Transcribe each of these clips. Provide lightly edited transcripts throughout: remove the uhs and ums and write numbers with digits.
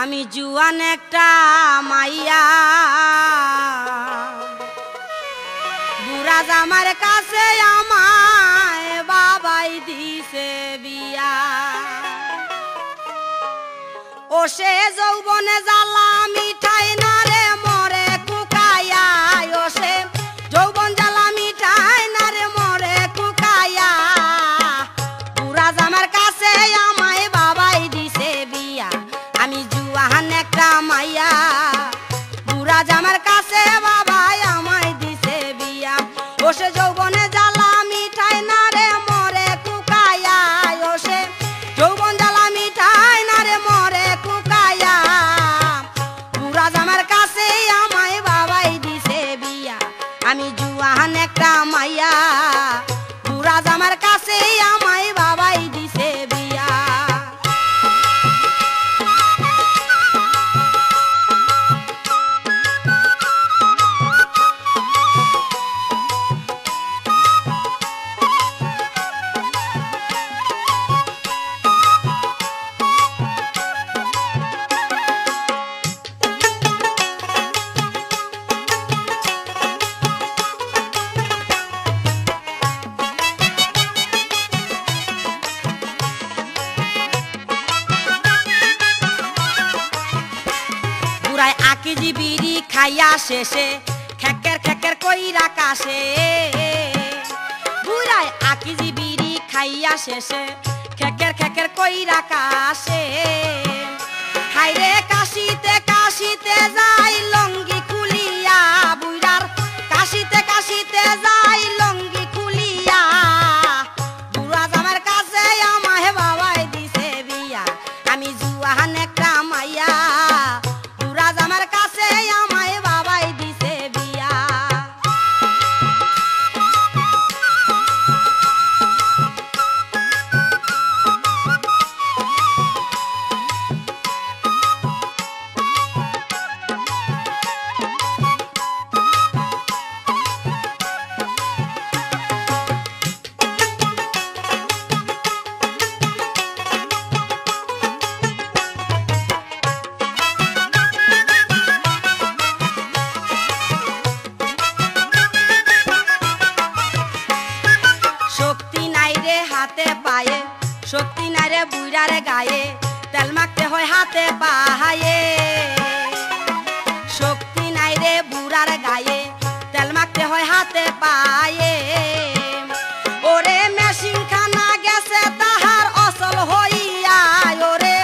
আমি জুয়ান একটা মাইয়া বুড়া জামার কাছে আমায় বাবাই দিছে বিয়া। ও সে যৌবনে জ্বালা মিঠাই না রে মরে কুকাইয়া, ও সে যৌবন জ্বালা মিঠাই না রে মরে কুকাইয়া। বুড়া জামার কাছে আমায় বাবাই দিছে বিয়া। আমি জুয়ান একটা মাইয়া বুড়া জামার কাছে বাবাই আমায় দিছে বিয়া। ও সে যৌবনে জ্বালা মিঠাই না রে মরে কুকাইয়া, ও সে যৌবন জ্বালা মিঠাই না রে মরে কুকাইয়া। বুড়া জামার কাছে আমায় বাবাই দিছে বিয়া। আমি জুয়ান একটা মাইয়া বুড়া জামার কাছে আমায় বাবাই দিছে বিয়া। আকিজি বিড়ি খাইয়া শেষে খেকের খেকের কইরা কাশে। বুড়ায় আকিজি বিড়ি খাইয়া শেষে খেকের খেকের কইরা কাশে। হাইরে কাশিতে কাশিতে যাই লঙ্গি খুলিয়া, বুড়ার কাশিতে কাশিতে যাই লঙ্গি খুলিয়া। বুড়া জামার কাছে আমায় বাবাই দিছে বিয়া। আমি জুয়ান একটা মাইয়া বুড়া জামার কাছে আমায় বাবাই দিছে বিয়া। হাতে পায়ে শক্তি নাই রে বুইড়ার গায়ে, তেল মাখতে হয় হাতে পায়ে। শক্তি নাই রে বুড়ার গায়ে, তেল মাখতে হয় হাতে পায়ে। ওরে মেশিন খানা গেছে তাহার অচল হইয়া, ওরে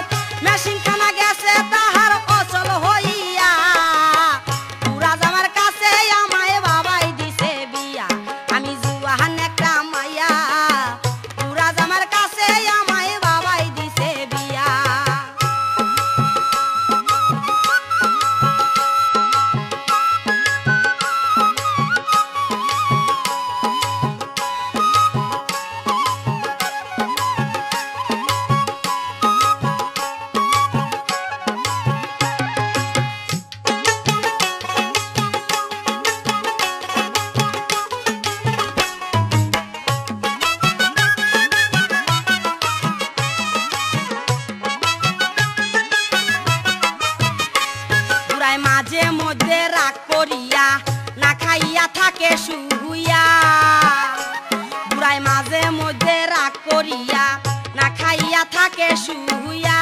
মেশিন খানা গেছে তাহার অচল হইয়া। বুড়া জামার কাছে আমায় বাবাই দিছে বিয়া। আমি জুয়ান একটা মাইয়া বুড়া জামার কাছে আমায় বাবাই দিছে বিয়া। মাঝে মধ্যে রাগ করিয়া না খাইয়া থাকে শুইয়া। বুড়ায় মাঝে মধ্যে রাগ করিয়া না খাইয়া থাকে শুইয়া।